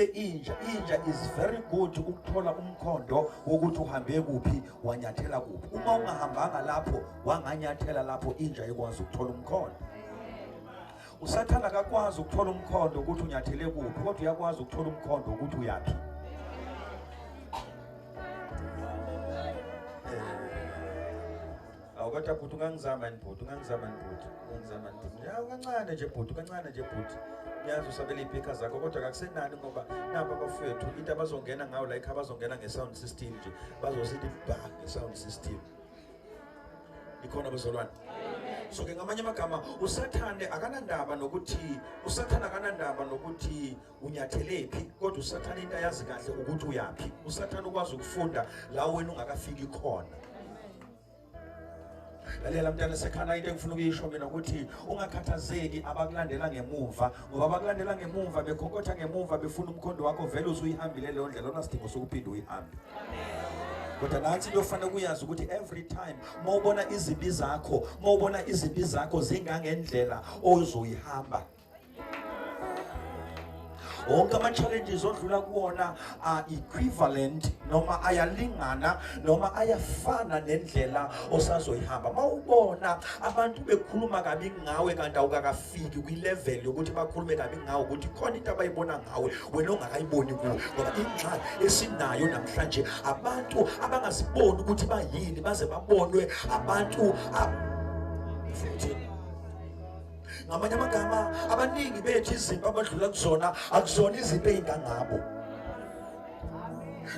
inja is very good ukuthola umkhondo wokuthi uhambe kuphi wanyathela kuphi. Uma ungahambanga lapho wanganyathela lapho inja ikwazi ukuthola umkhondo. Usathana akakwazi ukuthola umkhondo ukuthi unyathele kuphi, kodwa uyakwazi ukuthola umkhondo ukuthi uyaphi. Awukatha bhuti ungangizama nibhuti, ungangizama nibhuti, ungangizama nibhuti. Ya kancane nje bhuti, kancane nje bhuti. Ngiyazi usabela iphika zakho kodwa akusenani ngoba napa bafethu into abazongena ngayo la ekhaya bazongena ngesound system nje. Bazosithi ba ngesound system. Ikhona bezolwana. So ke ngamanye amagama usathane akanandaba nokuthi unyathelephi, kodwa usathane into ayazi kahle ukuthi uyaphi. Usathane ukwazi ukufunda la wena ungakafiki khona. Lalela mntana sekhana into engifuna ukuyisho mina ukuthi ungakhathazeki abakulandela ngemuva, ngoba abakulandela ngemuva bekhonkotha ngemuva befuna umkhondo wakho vele usuyihambile leyo ndlela onasidingo sokuphinda uyihambe. Kodwa nathi kuyofanele kuyazi ukuthi every time mawubona izimbi zakho zingangendlela ozoyihamba. Wonke ama-challenges odlula kuwona equivalent noma ayalingana noma ayafana nendlela osazoyihamba. Mawubona abantu bekhuluma kabi ngawe kanti awukakafiki kwi-level yokuthi bakhulume kabi ngawe ukuthi khona into abayibona ngawe wena ongakayiboni kuwo, ngoba ingxaki esinayo namhlanje abantu abangaziboni ukuthi bayini baze babonwe abantu futhi ngamanye amagama abaningi bethu izinto abadlula kuzona akuzona izinto ezingangabo.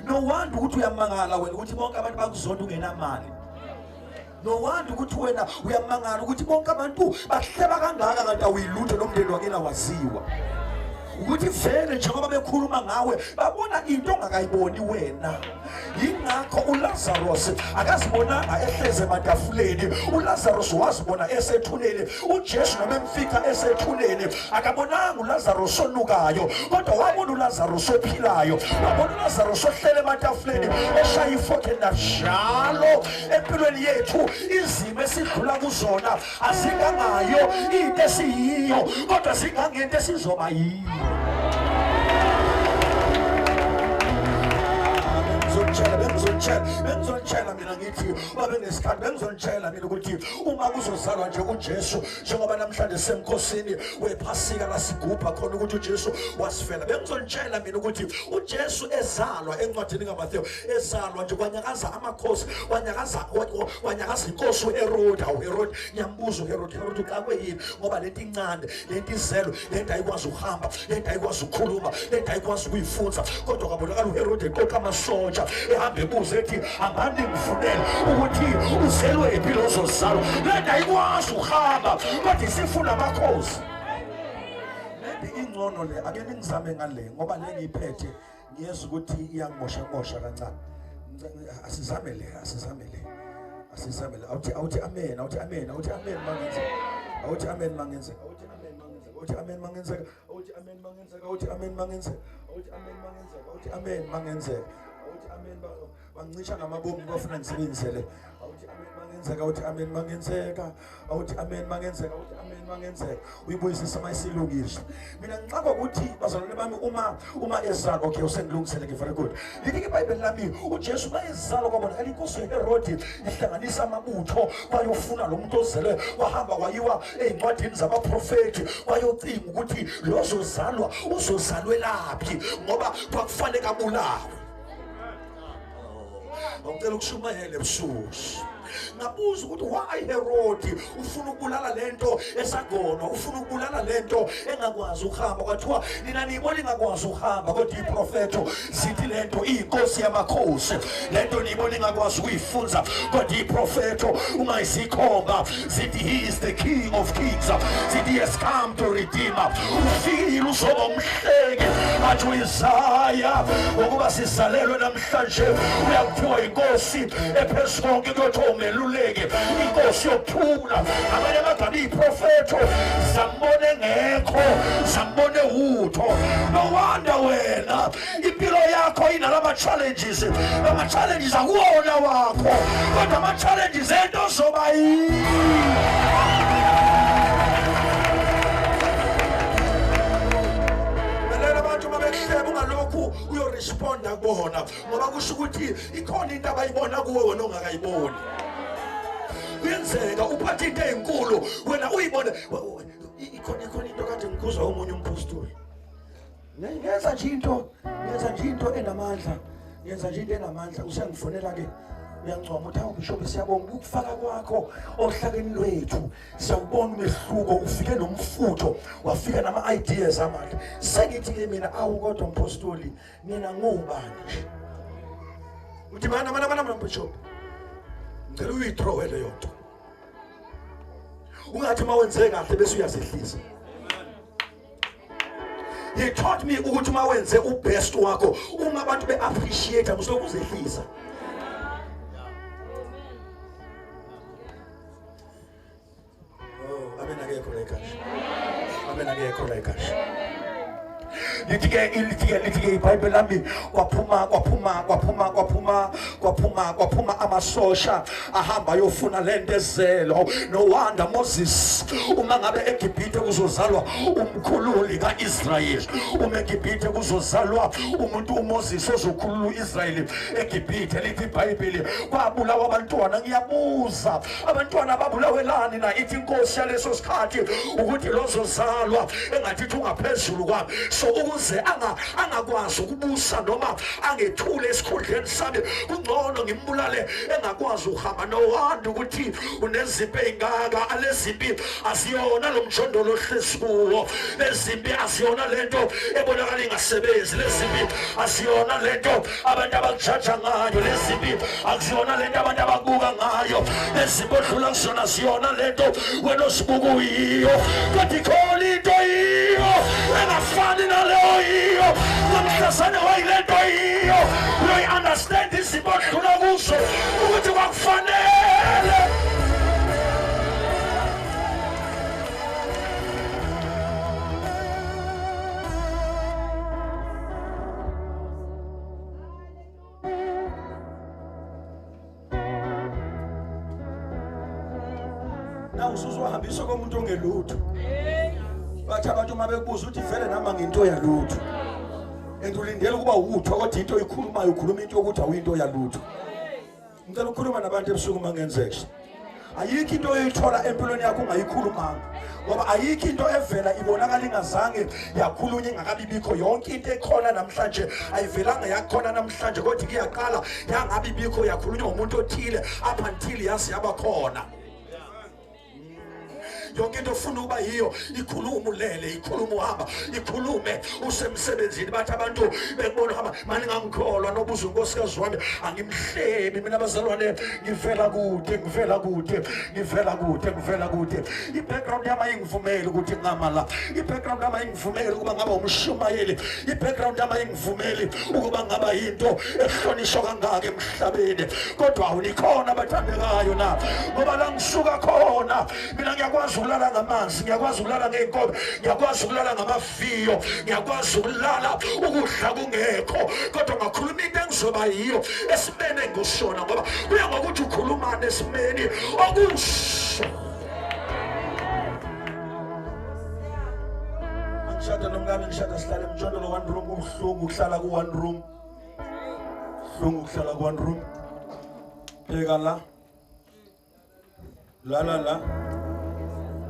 No wonder ukuthi uyamangala wena ukuthi bonke abantu bakuzona ungenamali. No wonder ukuthi wena uyamangala ukuthi bonke abantu bahleba kangaka kanti awuyilutho nomndeni wakena waziwa. Ukuthi vele njengoba bekhuluma ngawe babona into ongakayiboni wena. Yingakho uLazarus akazibonanga ehleze ematafuleni, uLazarus wazibona esethuneni. uJesu noma emfika esethuneni akabonanga uLazarus onukayo, kodwa wabona uLazarus ophilayo, wabona uLazarus ohlele ematafuleni eshaya ifokhe. Njalo empilweni yethu izimo esidlula kuzona azingangayo into esiyiyo, kodwa zingangento esizoba yiyo. Bengizolitshela mina ngithi babe nesikhathi, bengizolitshela mina ukuthi uma kuzozalwa nje uJesu njengoba namhlanje semkhosini wephasika lasigubha khona ukuthi uJesu wasifela. Bengizolitshela mina ukuthi uJesu ezalwa encwadini kaMathewu, ezalwa nje kwanyakaza amakhosi, kwanyakaza inkosi uHerode. Herode ngiyambuza uHerode uxakwe yini ngoba lento incane, lento izelo, lento ayikwazi ukuhamba, lento ayikwazi ukukhuluma, lento ayikwazi ukuyifunza. Kodwa kabonakala uHerode eqoqa amasotsha ehambe ebuza ethi angani ngifunele ukuthi uzelwe impilo zozalo, lento ayikwazi ukuhamba kodwa isifuna amakhosi. Maybe ingcono le ake ningizame ngale ngoba le ngiyiphethe ngiyeza ukuthi iyangimosha kancane. Asizame le awuthi amen mangenze, awuthi amen mangenze, awuthi amen mangenze, awuthi amen mangenze, awuthi amen mangenze, awuthi amen mangenze, awuthi amen mangenze, awuthi amen bangisha ngamabomu bafuna ngisebenzele. Awuthi amen mangenzeka, awuthi amen mangenzeka, awuthi amen mangenzeka, awuthi amen mangenzeka. Uyibuyisisa mayisilungisha. Mina ngicabanga ukuthi bazalwane bami uma ezalwa, okay usengilungisele ke very good. Lithi iBhayibheli lami uJesu bayezalwa kwabonakala inkosi uHerode ihlanganisa amabutho bayofuna lo muntu ozelwe, wahamba kwayiwa ezincwadini zabaprofeti bayocinga ukuthi lo ozozalwa uzozalwelaphi ngoba kwakufanele abulawe. Ngicela ukushumayela ebusuku. Ngabuza ukuthi why Herode ufuna ukubulala lento esagonwa, ufuna ukubulala lento engakwazi ukuhamba. Kwathiwa nina niyibona ingakwazi ukuhamba kodwa iprofeto sithi lento iyinkosi yamakhosi, lento niyibona ingakwazi ukuyifunza kodwa iprofeto uma isikhomba sithi he is the king of kings, sithi he has come to redeem. Ufile uzoba umhleki athi uIsaya ngokuba sizalelwe namhlanje uyakuthiwa inkosi ephezulu konke kuyothola umeluleki, inkosi yokuthula. Abanye abagaba iprofeto zambone ngekho, zambone utho. No wonder wena impilo yakho inalama challenges, ama challenges akuwona wakho kodwa ama challenges ento zoba yi. Belela abantu mabehleba ungaloko ulokhu uyoresponda kubona ngoba kusho ukuthi ikhona into abayibona kuwe wena ongakayiboni. Kuyenzeka uphathe into ezinkulu wena uyibone ikhona into kade ngikuzwa umunye umpostoli. Ngenza nje into enamandla. Yenza nje into enamandla usengifonela ke uyancoma uthi awubishop siyabonga ukufaka kwakho ohlakeni lwethu siyawubona umehluko ufike nomfutho wafika nama ideas amandla sengithi ke mina awu kodwa umpostoli mina ngubani nje uthi mana bishop ngicela uyithrowe leyo nto ungathi mawenze kahle bese uyasehlisa. He taught me ukuthi mawenze ubest wakho uma abantu beappreciate musoku uzehlisa. Amen akekho la ekhaya. Amen akekho la ekhaya. Lithi iBhayibheli lami kwaphuma amasosha ahamba yofuna lento ezelo. No wonder Moses uma ngabe eGibhithe kuzozalwa umkhululi kaIsrayeli. Uma eGibhithe kuzozalwa umuntu uMoses ozokhulula uIsrayeli eGibhithe. Lithi iBhayibheli kwabulawa abantwana. Ngiyabuza abantwana babulawelani na ithi inkosi yaleso sikhathi ukuthi lozozalwa engathi ungaphezulu kwami. So ukuze angakwazi ukubusa noma angethule esikhundleni sami kungcono ngimbulale engakwazi ukuhamba. No wonder ukuthi unezimpi ezingaka. Alezimpi asiyona lo mjondolo ohlezi kuwo. Lezimpi asiyona lento ebonakala ingasebenzi. Lezimpi asiyona lento abantu abajaja ngayo. Lezimpi akusiyona lento abantu ababuka ngayo. Lezimpi odlula kusona asiyona lento wena osibuka uyiyo. Kodwa ikhona into yiyo engafani naleyo yiyo. Nomhlazane wayilento yiyo. You understand izinto odlula kuzo ukuthi kwakufanele. Na usuzwahambiswa komuntu ongelutho. Bathi abantu uma bekubuza ukuthi vele nama ngento yalutho. Endulindele ukuba utho kodwa into oyikhulumayo ukhuluma into ukuthi awuyinto yalutho. Ngicela ukukhuluma nabantu ebusuku mangenzeka. Ayikho into oyithola empilweni yakho ungayikhulumanga. Ngoba ayikho into evela ibonakala ingazange yakhulunywa ingakabibikho. Yonke into ekhona namhlanje ayivelanga yakhona namhlanje kodwa kuyaqala yangabibikho yakhulunywa umuntu othile up until yazi yabakhona. Yonke into ofuna ukuba yiyo ikhuluma ulele, ikhuluma uhamba, ikhulume usemsebenzini. Bathi abantu bekubona hamba manje ngangikholwa nobuza unkosikazi wami angimhlebi mina bazalwane ngivela kude. I-background yami ayingivumeli ukuthi ngama la. I-background yami ayingivumeli ukuba ngaba umshumayeli. I-background yami ayingivumeli ukuba ngaba into ehlonishwa kangaka emhlabeni. Kodwa awunikhona abathandekayo na ngoba la ngisuka khona mina ngiyakwazi ukulala ngamanzi, ngiyakwazi ukulala ngeenkobe, ngiyakwazi ukulala ngamaviyo, ngiyakwazi ukulala ukudla kungekho. Kodwa ngakhuluma into engizoba yiyo esimene ngishona ngoba kuya ngokuthi ukhulumane esimeni okusho. Ngishada nomngane ngishada sihlala emjondolo one room. Ubuhlungu ukuhlala ku one room. Ubuhlungu ukuhlala ku one room. Pheka la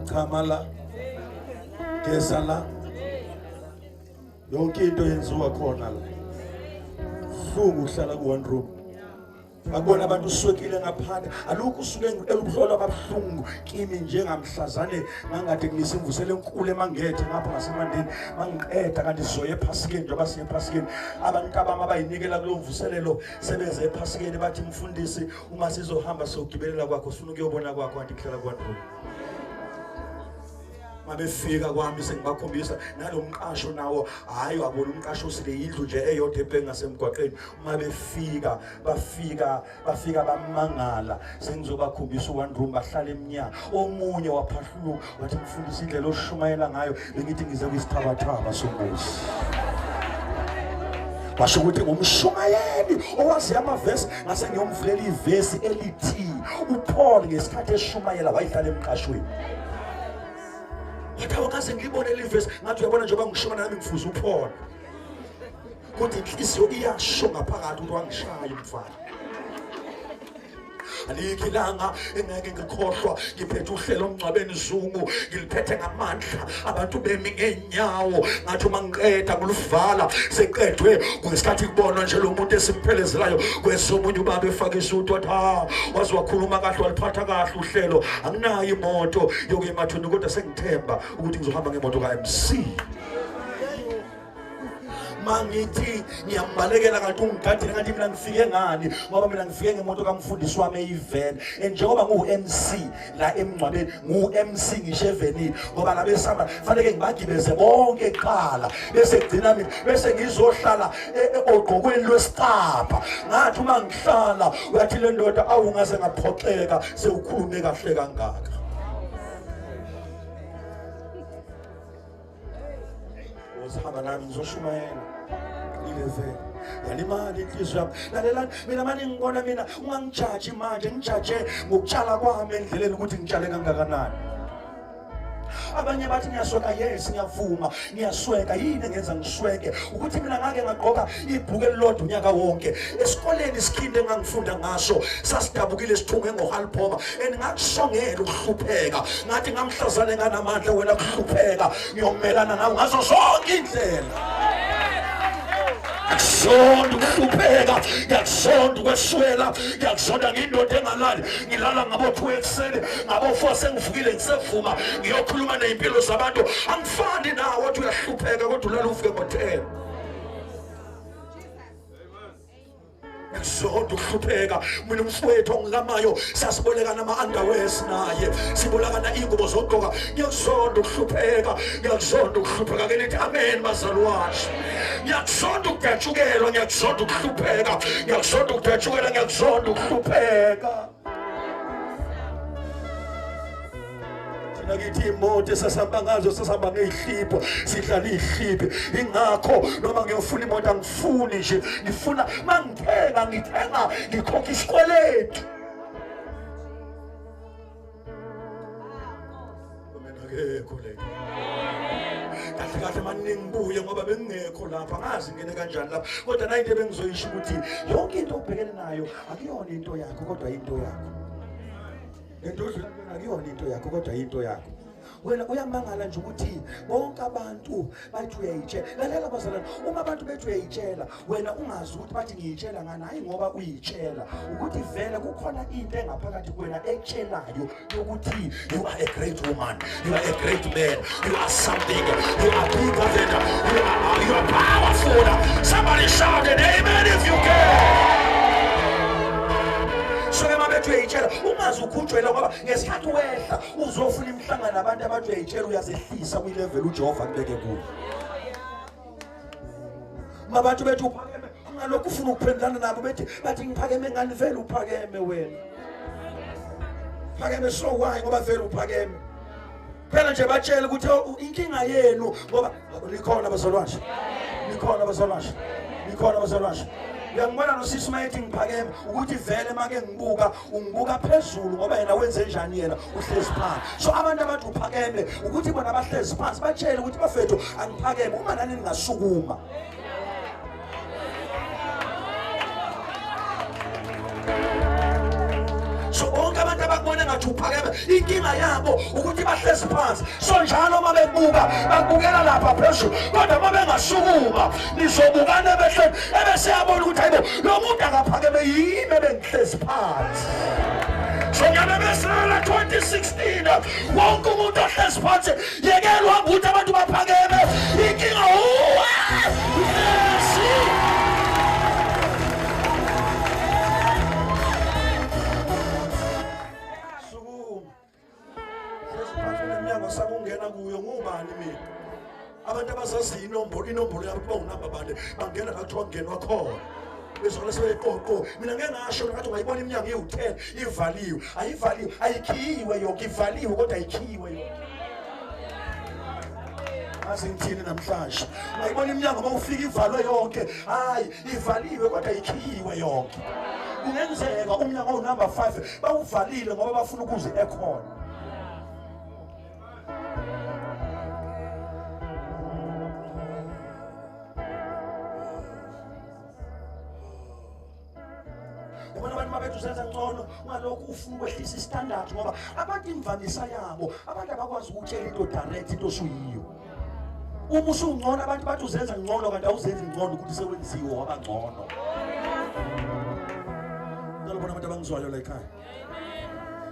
Kamala Kesala yonke into yenziwa khona la. Uhlungu uhlala ku one room. Akubona abantu uswekile ngaphandle. Alokhu usuke eluhlolo ababuhlungu kimi njengamhlazane ngangade ngisimvusele enkulu emangethe ngapha ngasemandeni mangiqeda kanti sizoya ephasikeni njengoba siye ephasikeni. Abantu abami abayinikela kulo mvuselelo sebeze ephasikeni bathi mfundisi uma sizohamba sogibelela kwakho ufuna ukuyobona kwakho kanti kuhlala ku one room. Mabefika kwami sengibakhombisa nalomqasho nawo hayi wabona umqasho sile yindlu nje eyodwa ebhenga ngasemgwaqeni. Uma bafika bamangala sengizobakhombisa one room bahlala eminyaka. Omunye waphahluka wathi mfundisi indlela oshumayela ngayo bengithi ngize kwisithabathaba somuzi. Basho ukuthi ngumshumayeli owazi amavesi ngase ngiyomvulela ivesi elithi uPaul ngesikhathi eshumayela wayihlala emqashweni. Yathawa kaze ngibone le verse ngathi uyabona njengoba ngishona nami ngifuza uPaul. ukuthi inhliziyo iyasho ngaphakathi ukuthi wangishaya umfana. Alikho ilanga engeke ngikhohlwa ngiphethe uhlelo omngcwabeni Zungu, ngiliphethe ngamandla, abantu bemi ngeenyawo, ngathi uma ngiqeda nguluvala seqedwe kwesikhathi kubonwa nje lo muntu esimphelezelayo kwesomunye ubaba efaka isuthu wathi wazi wakhuluma kahle, waliphatha kahle uhlelo, anginayo imoto yokuya emathuneni kodwa sengithemba ukuthi ngizohamba ngemoto ka-MC. Mangithi ngiyambalekela kanti ungigadile ngathi mina ngifike ngani, ngoba mina ngifike ngemoto kamfundisi wami eyiven, and njengoba ngu-MC la emngcwabeni ngu-MC ngisho evenini, ngoba la besaba fanele ngibagibeze bonke eqala bese kugcina mina bese ngizohlala ogqokweni lwesicapha. Ngathi uma ngihlala uyathi le ndoda awungaze ngaphoxeka sewukhulume kahle kangaka. Uzihamba nami ngizoshumayela ileve yalimali inhliziyo yami. Lalela mina manje ngibona mina ungangijaji manje, ngijaje ngokutshala kwami endleleni ukuthi ngitshale kangakanani. Abanye bathi ngiyasweka, yes ngiyavuma ngiyasweka. Yini engenza ngisweke? Ukuthi mina ngake ngagqoka ibhuku elilodwa unyaka wonke esikoleni, isikhinde engangifunda ngaso sasidabukile sithunge ngohalphoma, and ngakusongela ukuhlupheka, ngathi ngamhlazane nganamandla wena kuhlupheka ngiyomelana nawe ngazo zonke indlela. Ngiyakuzonda ukuhlupheka, ngiyakuzonda ukweswela, ngiyakuzonda ngiyindoda engalali, ngilala ngabo 2 ekuseni, ngabo 4 sengivukile ngisevuma ngiyokhuluma ney'mpilo zabantu. Angifani nawe othi uyahlupheka kodwa ulala ufike ngo-10. Ngiyakuzonda ukuhlupheka. Mina umfowethu ongilamayo sasibolekana ama-underwears naye, sibolekana iy'ngubo zokugqoka. Ngiyakuzonda ukuhlupheka, ngiyakuzonda ukuhlupheka. Ke nithi amen bazalwane. Ngiyakuzonda ukudatshukelwa, ngiyakuzonda ukuhlupheka, ngiyakuzonda ukudatshukela, ngiyakuzonda ukuhlupheka. Nakithi imoto esasihamba ngazo sasihamba ngey'hlipho, sihlala iy'hliphi. Ingakho noma ngiyofuna imoto angifuni nje, ngifuna mangithenga ngikhokha isikweletu. Mina akekho le kahle kahle maningi ngibuye ngoba bengingekho lapha, ngazi ngene kanjani lapha, kodwa nayo into ebengizoyisho ukuthi yonke into obhekene nayo akuyona into yakho kodwa into yakho. Lento akuyona into yakho kodwa into yakho. Wena uyamangala nje ukuthi bonke abantu bathi uyayitshela. Lalela bazalwane, uma abantu bethi uyayitshela wena ungazi ukuthi bathi ngiyitshela ngani, hayi ngoba uyitshela ukuthi vele kukhona into engaphakathi kuwena ekutshelayo yokuthi you are a great woman, you are a great man, you are something, you are bigger than, you are powerful. Somebody shout an amen if you can. So emabethi uyayitshela ungazi ukhutshwela ngoba ngesikhathi wehla uzofuna imihlangano nabantu abathi uyayitshela uyazehlisa kwilevel uJehova kubeke kuyo. Mabantu bethi uphakeme ngalokho ufuna ukuphendulana nabo bathi ngiphakeme ngani? Vele uphakeme wena. Phakeme so why? Ngoba vele uphakeme. Phela nje batshela ukuthi inkinga yenu ngoba likhona bazalwane. Likhona bazalwane. Likhona bazalwane. Uyangibona nosisi mayethi ngiphakeme ukuthi vele make ngibuka ungibuka phezulu ngoba yena wenze njani, yena uhlezi phansi. So abantu abathi uphakeme ukuthi bona abahlezi phansi batshele ukuthi bafethu angiphakeme, uma nani ningasukuma. So bonke abantu abakubona ngathi uphakeme inkinga yabo ukuthi bahlezi phansi. So njalo uma bebuka bakubukela lapha phezulu, kodwa uma bengasukuma nizobukana emehlweni ebese yabona ukuthi hayibo lo muntu akaphakeme yimi ebengihlezi phansi. So ngiyabemesela 2016 wonke umuntu ohlezi phansi yekela uhamba ukuthi abantu baphakeme inkinga sakungena kuyo ngubani mina? Abantu abazazi inombolo yabo kuba unamba bande bangena kathiwa ngenwa khona bezola sebeqoqo. Mina ngeke ngasho ngathi ungayibona iminyango ewu10 ivaliwe, ayivaliwe, ayikhiyiwe yonke, ivaliwe kodwa ayikhiyiwe yonke. Azi ngithini namhlanje? Ungayibona iminyango mawufika ivalwe yonke, hayi ivaliwe kodwa ayikhiyiwe yonke. Kungenzeka umnyango onumber 5 bawuvalile ngoba bafuna ukuze ekhona. yabona abantu mabethu senza ngcono ungalokhu ufuna ukwehlisa istandard ngoba abantu imvamisa yabo abantu abakwazi ukutshela into direct into osuyiyo. Uma usungcono abantu bathi uzenza ngcono kanti awuzenzi ngcono ukuthi sewenziwe wabangcono. Ngiyabona abantu abangizwayo la ekhaya.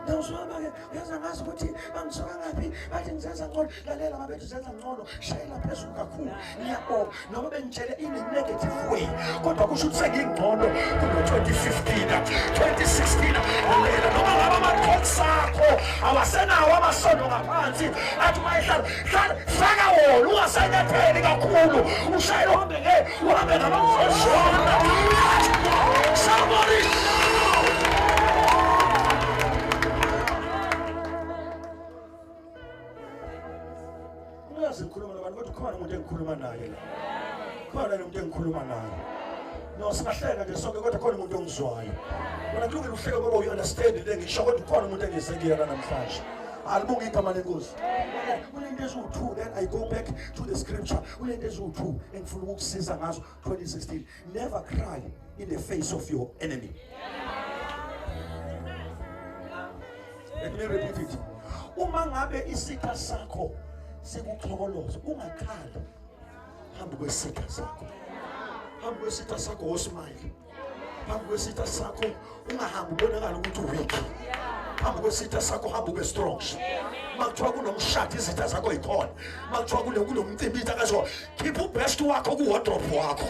Ngiyazwaba ke yaza ngazi ukuthi bangisuka ngaphi bathi ngizenza ngcono lalela mabethu zenza ngcono shayela phezulu kakhulu ngiyabona noma bengitshele in a negative way kodwa kusho ukuthi sengingcono kuno 2015 2016 lalela noma ngaba amakhokhi akho awasenawo amasondo ngaphansi athi mayihlala faka wona ungasenyatheli kakhulu ushayela uhambe ngamazona somebody ngikhuluma nabantu kodwa khona umuntu engikhuluma naye la. Khona umuntu engikhuluma naye. No singahleka nje sonke kodwa khona umuntu ongizwayo. Wena kulungile uhleke ngoba you understand le ngisho kodwa khona umuntu engisekela namhlanje. Alibunga igama lenkosi. Kulento eziwu2 then I go back to the scripture. Kulento eziwu2 engifuna ukukusiza ngazo 2016. Never cry in the face of your enemy. Let me repeat it. Uma ngabe isitha sakho sekuxhokoloza ungakhali hamba kwesitha sakho, hamba kwesitha sakho osmile, hamba kwesitha sakho ungahambi ubonakala ukuthi uweak, hamba kwesitha sakho hamba ube strong. Makuthiwa kunomshado izitha zakho ikhona, makuthiwa kunomcimbi akazo keep ubest wakho ku wardrobe wakho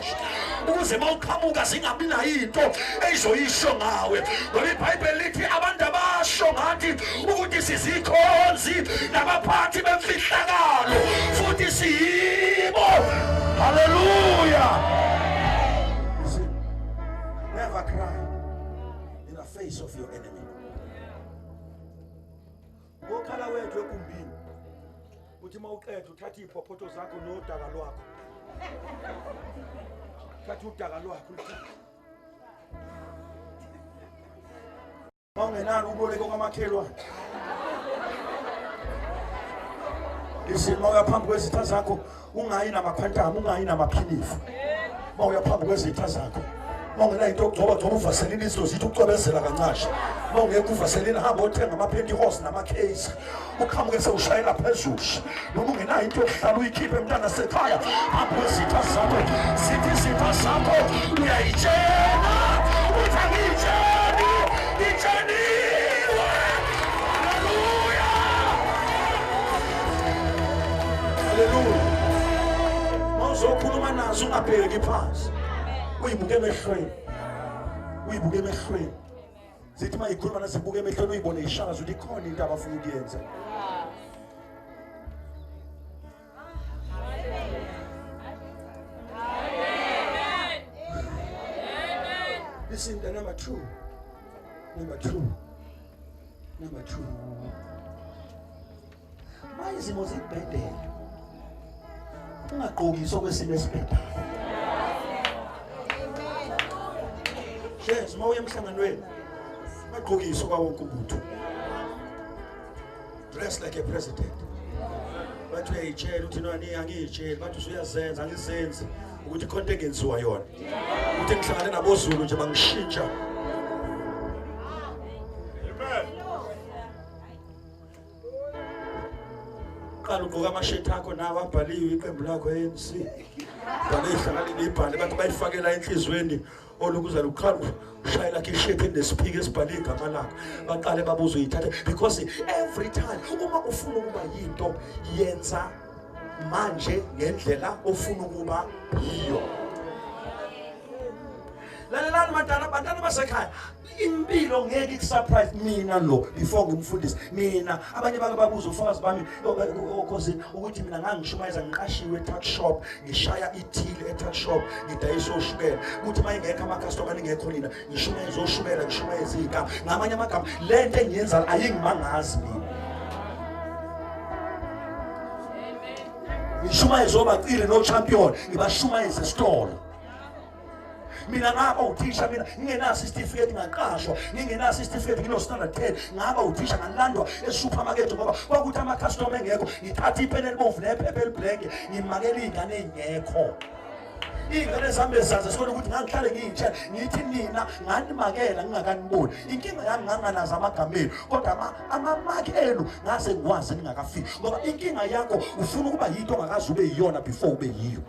ukuze mawuqhamuka zingabi na into eyizoyisho ngawe ngoba iBhayibheli lithi abantu abasho ngathi ukuthi sizikhonzi nabaphathi bemfihlakalo futhi siyibo. Hallelujah. Never cry in the face of your enemy. Ngokhala wethu ekumbini uthi mawuqeda uthatha iphophoto zakho nodaka lwakho, thatha udaka lwakho mawungenalo uboleko kwamakhelwane. Isimo uyaphambi kwezitha zakho ungayi namakhantama ungayi namaphilifu. Mawuyaphambi kwezitha zakho mawungena into okugcoba uvaselini izinto zithi ucwebezela kancashe. Mawungekho uvaselini hamba othenga ama-Pentecost nama-case ukhamuke sewushayela phezulu noma ungenayo into yokuhlala uyikhiphe emntana sekhaya hamba kwezitha zakho. Zithi izitha zakho uyayitshela uthi angiyitsheli ngitsheliwe. Haleluya, haleluya. Mawuzokhuluma nazo ungabheki phansi, uyibuke emehlweni, uyibuke emehlweni. Zithi uma ikhuluma nasibuke emehlweni uyibone ishaza ukuthi ikhona into abafuna ukuyenza. Listen, the number two. Mayizimo zikubhedela ungaqokisi okwesimo esibhedayo. Yes, mawuye emhlanganweni ungaqokisi kwawonke umuntu. Dress like a president. Bathi uyayitshela uthi nani angiyitsheli, bathi usuyazenza angizenzi ukuthi konke engenziwa yona. Uthi ngihlangane naboZulu nje bangishintsha. Qala ugqoka amashethi akho nawo abhaliwe iqembu lakho ANC. Bale ihlanganile ibhale bathi bayifakela enhlizweni olukuza lukhala ushayela kishethi nesipiki esibhale igama lakho. Baqale babuza uyithatha because every time uma ufuna ukuba yinto yenza manje ngendlela ofuna ukuba yiyo. Lalelani bantwana basekhaya, impilo ngeke ikusurprise mina lo before ngimfundise. Mina abanye bake babuza ufazi bami okhosini ukuthi mina ngangishumayeza ngiqashiwe e-tuck shop, ngishaya ithile e-tuck shop, ngidayisa oshukela. Ukuthi mayengekho ama-customer ningekho nina ngishumayeza oshukela, ngishumayeza igama. Ngamanye amagama lento engiyenza ayingimangazi mina. Ngishumayeza obacile no champion, ngibashumayeza esitolo. Mina ngaba uthisha, mina ngingenaso isitifiketi ngaqashwa, ngingenaso isitifiketi ngino standard 10, ngaba uthisha ngalandwa e-supermarket ngoba kwakuthi ama-customer engekho ngithatha ipeni elibomvu nephepha elibhlenge ngimakela iy'ngane ey'ngekho. Ingane zami ezazi sibona ukuthi ngangihlale ngiyitsha ngithi nina nganimakela ngingakaniboni. Inkinga yami nganganaza amagameli kodwa amamaki enu ngase ngikwazi ningakafiki ngoba inkinga yakho ufuna ukuba yinto ongakazi ube yiyona before ube yiyo.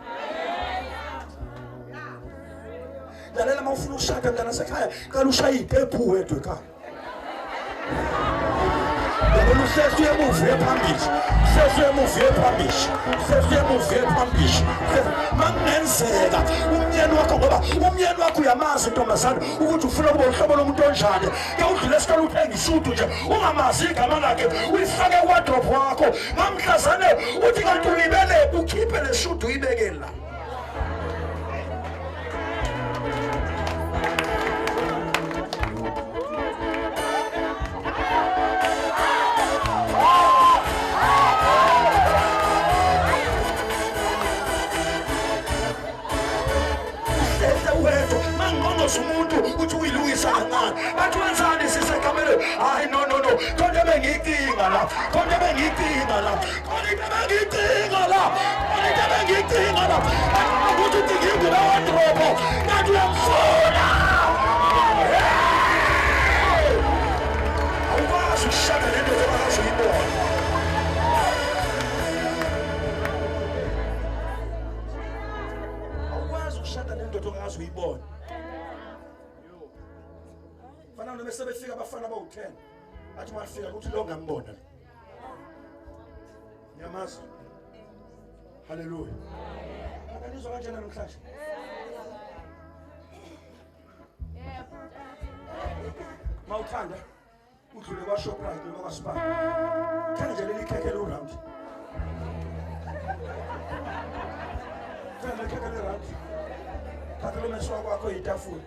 Lalela mawufuna ushada mntana sekhaya qala ushaye itepu wedwa ekhaya. Yabona usesuye emuva phambili. Sesuye emuva phambili. Sesuye emuva phambili. Makungenzeka umnyeni wakho ngoba umnyeni wakho uyamazi intombazana ukuthi ufuna ukuba uhlobo lomuntu onjani. Ke udlule esitolo uthenga isudu nje ungamazi igama lakhe uyifake wardrobe wakho. Ngamhlazane uthi kanti ulibele ukhiphe le sudu uyibeke la. Umuntu uthi uyilungisa kancane bathi wenzani sisekamele hayi no konke bengiyicinga la konke bengiyicinga la konke bengiyicinga la konke bengiyicinga la ukuthi uDingi la wardrobe kanti uyamfuna awukwazi ukushada lento ongakazi uyibona. Awukwazi ukushada lento ongakazi uyibona. Fana noma sebefika abafana bawu10 athi mafika ukuthi lo ngambona nyamaza. Haleluya. Akanizwa kanjena namhlanje? Mawuthanda udlule kwa Shoprite noma kwa Spar thanda nje leli khekhe lo round thanda khekhe le round thatha lo meswa kwakho itafula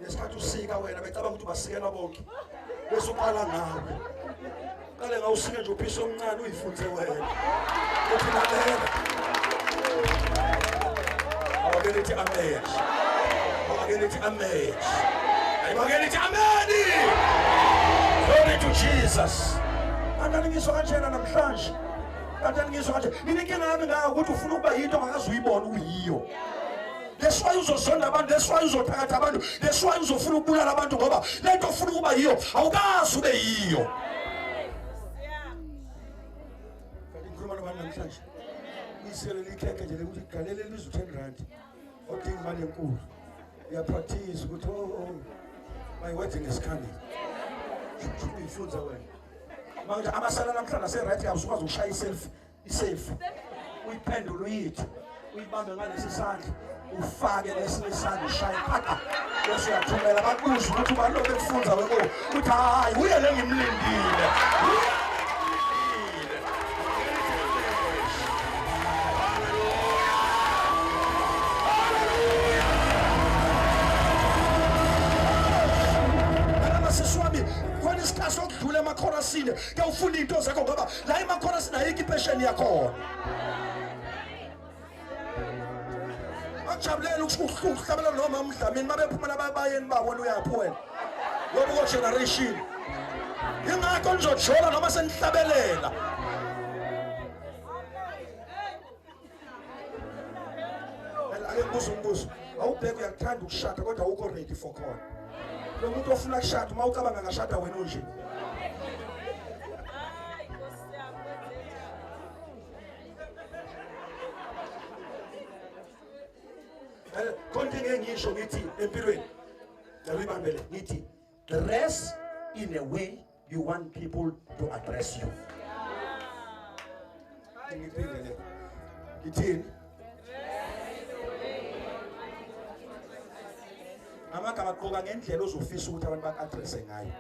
nesikhathi usika wena becabanga ukuthi basikela bonke bese uqala ngawe qale ngawusike nje uphiso omncane uyifunze wena uthi lalela awakelithi amen awakelithi amen awakelithi amen. Glory to Jesus. Kanti ngisho kanjena namhlanje kanti ngisho kanje inkinga yami ngayo ukuthi ufuna ukuba yinto ongakazi uyibona uyiyo. That's why uzozonda abantu, that's why uzothakatha abantu, that's why uzofuna ukubulala abantu ngoba lento ofuna ukuba yiyo awukazi ube yiyo. Kanti ngikhuluma nabantu namhlanje isele likhekhe nje ukuthi galele lizu 10 rand odinga imali enkulu uya practice ukuthi my wedding is coming. Uyifunza wena manje amasala namhlanje ase right yakho ukwazi ukushaya iself uyiphendula uyithi uyibambe ngalesi sandla ufake lesinye isandla ushaye phaka bese uyathumela bakuze ukuthi ubalobe kufunza weko uthi hayi uye le ngimlindile. Isikhathi sokudlula emakhorasini ke ufuna into zakho ngoba la emakhorasini ayikho ipesheni yakho. Akujabulela ukuhlabela noma umdlamini mabephumela babayeni babona uyaphi wena yobuko generation ingakho ngizojola noma senihlabelela. Ake ngibuza umbuzo awubheke uyakuthanda ukushada kodwa awukho ready for khona. Lo muntu ofuna ukushada uma ucabanga ngashada wena unje. Konke ngeke ngisho ngithi empilweni yalibambele ngithi dress in a way you want people to address you. Ngiphindele ngithini amagama aqoka ngendlela ozofisa ukuthi abantu baka-addresse ngayo.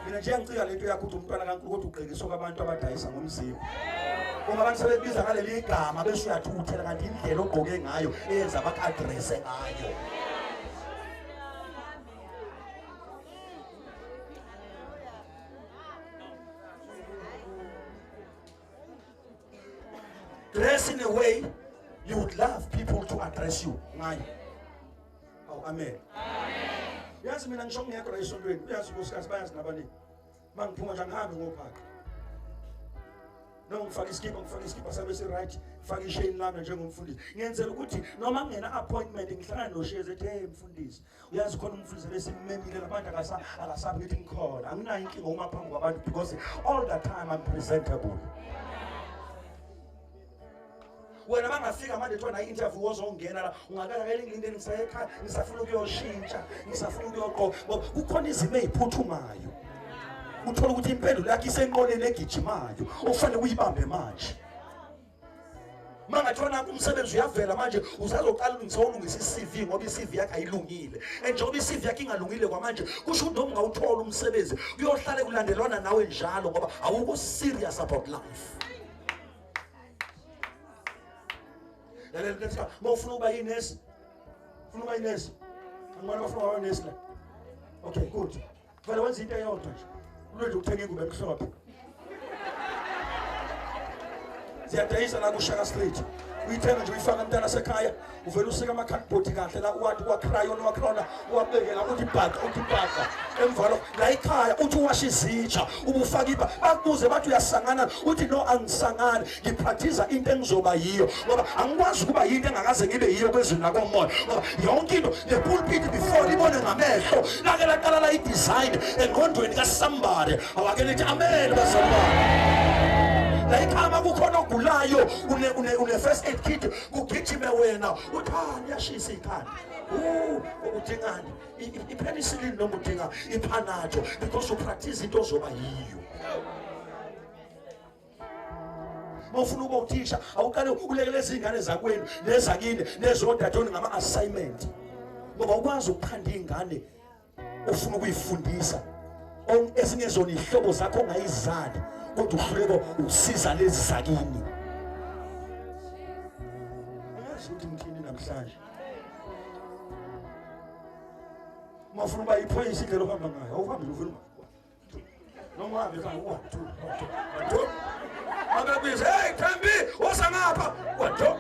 Mina nje ngicika lento yakho ukuthi umntwana kaNkulunkulu ugqekiswa kwabantu abadayisa ngomzimba. Uma abantu sebebiza ngaleli igama bese uyathuthela kanti indlela ogqoke ngayo eyenza baka-addresse ngayo. Dress in a way you would love people to address you ngayo. Oh, amen. Yazi mina ngisho ngiyekho la esontweni uyazi unkosikazi bayazi nabaningi mangiphuma nje ngihambe ngophaka noma ngifaka iskipa sabe si right, ngifaka isheni lami njengomfundisi. Ngiyenzela ukuthi noma ngena appointment ngihlangana noShezi ethi hey mfundisi, uyazi khona umfundisi besimemile labantu akasabi ukuthi ngikhona. Anginayo inkinga uma phambi kwabantu because all the time I'm presentable. Wena bangafika manje thona i-interview wozongena la ungakala elingindeni ngisayekhaya ngisafuna ukuyoshintsha ngisafuna ukuyoqoqa kukhona izimo eziphuthumayo uthola ukuthi impendulo yakhe isenqoleni egijimayo ofanele uyibambe manje mangathona umsebenzi uyavela manje uzazoqala ulungisa i-CV ngoba i-CV yakhe ayilungile njengoba i-CV yakhe ingalungile kwamanje kusho ukuthi noma ungawuthola umsebenzi uyohlale kulandelwana nawe njalo ngoba awukho serious about life. Let's go. Mofuna uba yinesi. Ufuna uba yinesi. Angibona bafuna uba yinesi la. Okay, good. Vele wenza into eyodwa nje. Ulwethu ukuthenga ingubo emhlophe. Ziyadayisa la kuShaka Street. Uyithenga nje uyifaka umntana sekhaya, uvela usika amakhadibhodi kahle la uwathi wa-crayon wa-crona, uwabekela uthi bhaka emvalo la ekhaya uthi uwasha izitsha ubufaka iba bakubuze bathi uyasangana uthi no angisangani ngipractice into engizoba yiyo ngoba angikwazi ukuba yinto engakaze ngibe yiyo kwezweni lakomoya ngoba yonke into the pulpit before ibone ngamehlo lake laqala la i-design engqondweni ka-somebody awake lithi amen bazalwane. La ikhama kukhona ogulayo une first aid kit kugijime wena uthi ngiyashisa ikhanda udingani ipenicillin noma udinga iPanado because you practice into ozoba yiyo. Mawufuna ukuba uthisha awuqale ulekele izingane zakwenu nezakini nezodadoni ngama-assignment ngoba ukwazi ukukhanda ingane ufuna ukuyifundisa ezinye zona ihlobo zakho ongayizali kodwa uhluleko usiza lezi zakini. Uyazi ukuthi ngithini namhlanje mafuna uba iphoyisa indlela ohamba ngayo awuhambi uvela noma uhambe khaya uwa ababiza hey Thembi woza ngapha wado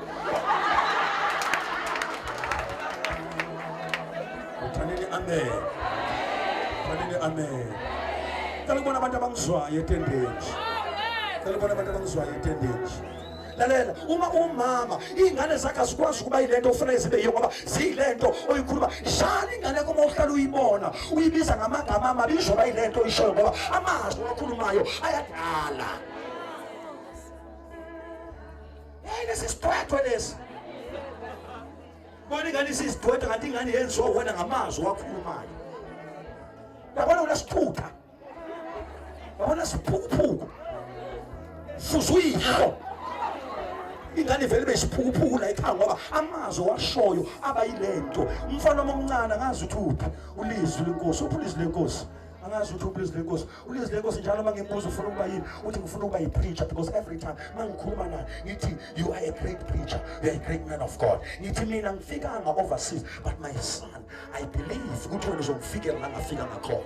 uthaneni amen uthaneni amen. Kala kubona abantu abangizwayo etendeni. Kala kubona abantu abangizwayo etendeni. Lalela uma umama ingane zakhe azikwazi ukuba yilento ofanele zibe yiyo ngoba ziyilento oyikhuluma shana ingane yakho mawuhlala uyibona uyibiza ngamagama amabi izoba yilento oyishoyo ngoba amazwi okhulumayo ayadala. Hey lesi sitwetwe lesi bona ingane isisitwetwe ngathi ingane yenziwa wena ngamazwi okhulumayo. Yabona unesithutha yabona siphukuphuku fuzuyiko ingane vele besiphukuphuku la ekhaya ngoba amazwi washoyo abayilento. Umfana omncane angazi ukuthi uphi ulizwi lenkosi ulizwi lenkosi angazi ukuthi ulizwi lenkosi ulizwi lenkosi njalo mangimbuza ufuna ukuba yini uthi ngifuna ukuba yi-preacher because every time mangikhuluma naye ngithi you are a great preacher, you are a great man of God. Ngithi mina ngifikanga overseas but my son I believe ukuthi wena uzongifikela la ngafika ngakhona.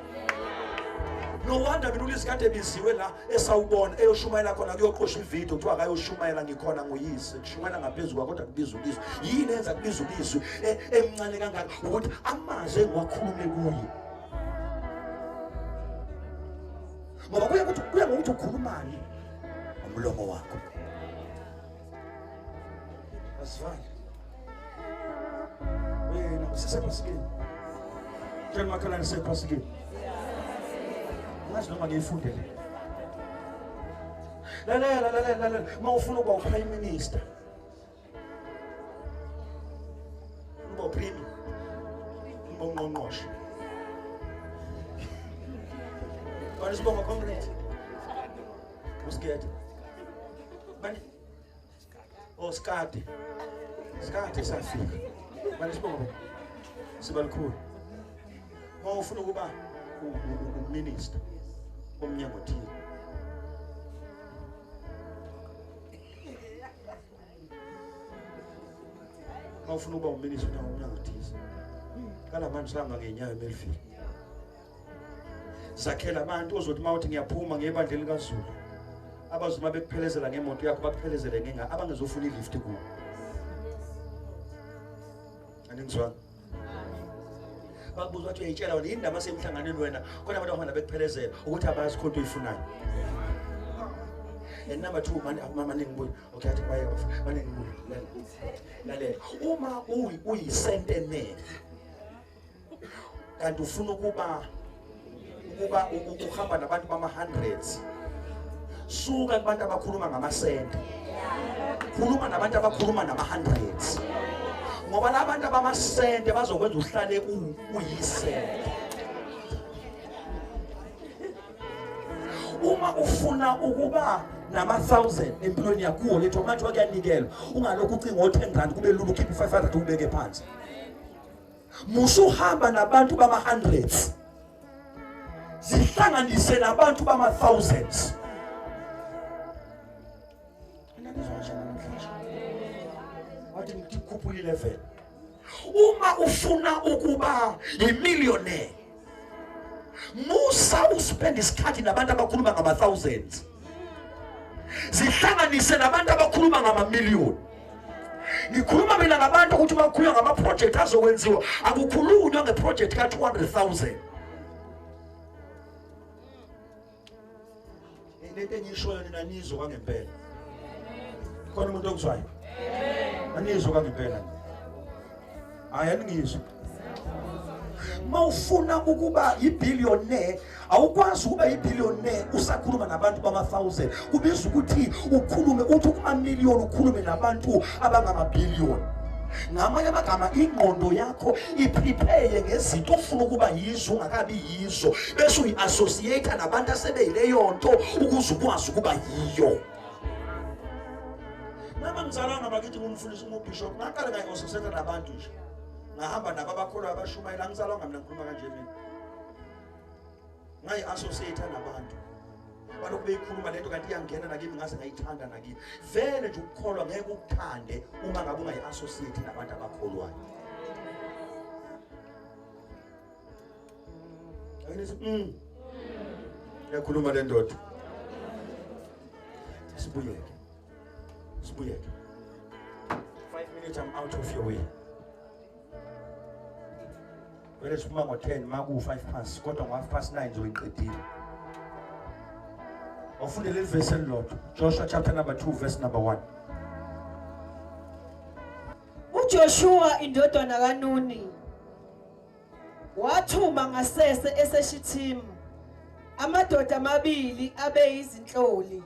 No wonder mina uLizikade ebiziwe la esawubona eyoshumayela khona kuyoqosha ivideo kuthiwa akayoshumayela ngikhona nguyise kushumayela ngaphezulu kwa kodwa kubiza ulizwi yini enza kubiza ulizwi emncane kangaka ukuthi amazwi engiwakhulume kuye ngoba kuya ngokuthi ukhulumani umlomo wakho. Asifani wena usisephasikeni njengomakhala nisephasikeni noma ngiyifundele. Lalela mawufuna ukuba uprime minister uba uprime uba ungqongqoshe bani sibonga concrete usigede bani skade safika bani sibonga sibalukhulu mawufuna ukuba uminister omnyango thini mawufuna ukuba uminister omnyango thize kala manje sihamba ngenyawo eMelville zakhela abantu ozothi mawuthi ngiyaphuma ngebandla likaZulu abazuma bekuphelezela ngemoto yakho bakuphelezele ngenga abangezofuna ilift kuwo aningizwana bakubuza ukuthi uyayitshela wena indaba asemhlanganweni wena kodwa abantu abahamba bekuphelezela ukuthi abazi khonto oyifunayo. And number 2, maningi buyi. Okay, athi baye maningi buyi. Lalela. Uma uyisente ne. Kanti ufuna ukuba uhamba nabantu bama-hundreds. Suka kubantu abakhuluma ngamasente. Khuluma nabantu abakhuluma nama-hundreds. Ngoba labantu abamasente bazokwenza uhlale uyisente. Uma ufuna ukuba nama-1000 empilweni yakho letho manje wakuyanikelwa ungalokhu ucinga ngo-10 rand kube lula ukhiphe 500 ubeke phansi. Musuhamba nabantu bama-hundreds. Zihlanganise nabantu bama-thousands. Wathi ngikukhuphula i-level. Uma ufuna ukuba yi-millionaire, musa uspend isikhathi nabantu abakhuluma ngama-thousands. Zihlanganise nabantu abakhuluma ngama-million. Ngikhuluma mina ngabantu ukuthi bakhuluma ngama-project azokwenziwa, akukhulunywa ngeproject ka-200,000. Lento engiyishoyo nina nizwa kwangempela. Khona umuntu okuzwayo? Anizwa kwangempela. Hayi aningizwa. Mawufuna ukuba yi-billionaire, awukwazi ukuba yi-billionaire usakhuluma nabantu bama-1000. Kubiza ukuthi ukhulume uthi kuma-million ukhulume nabantu abangama-billion. Ngamanye amagama ingqondo yakho iprepare ngezinto ofuna ukuba yizo ungakabi yizo, bese uyi-associate nabantu asebeyileyo nto ukuze ukwazi ukuba yiyo. Nama ngizalanga bakithi ngumfundisi ngubishop, ngaqala ngayi-associate nabantu nje. Ngahamba nabo abakholwa abashumayela, ngizalanga mina ngikhuluma kanje mina. Ngayi-associate nabantu. Balokhu beyikhuluma lento kanti iyangena nakimi ngase ngayithanda nakimi. Vele nje ukukholwa ngeke ukuthande uma ngabe ungayi-associate nabantu abakholwayo. Ayinithi yakhuluma le ndoda. Sibuyeke. 5 minutes I'm out of your way. Wele siphuma ngo-10 maku 5 past kodwa ngo-9 ngizoyiqedile. Awufunde leli verse elilodwa, Joshua chapter number 2 verse number 1. uJoshua indodana kaNuni wathuma ngasese eseShithimu amadoda amabili abeyizinhloli,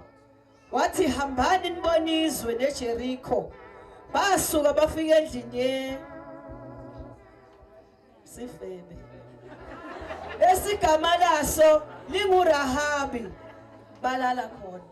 wathi hambani nibonizwe neJerikho. Basuka bafika endlini Sifebe esigama laso lingurahabi, balala khona.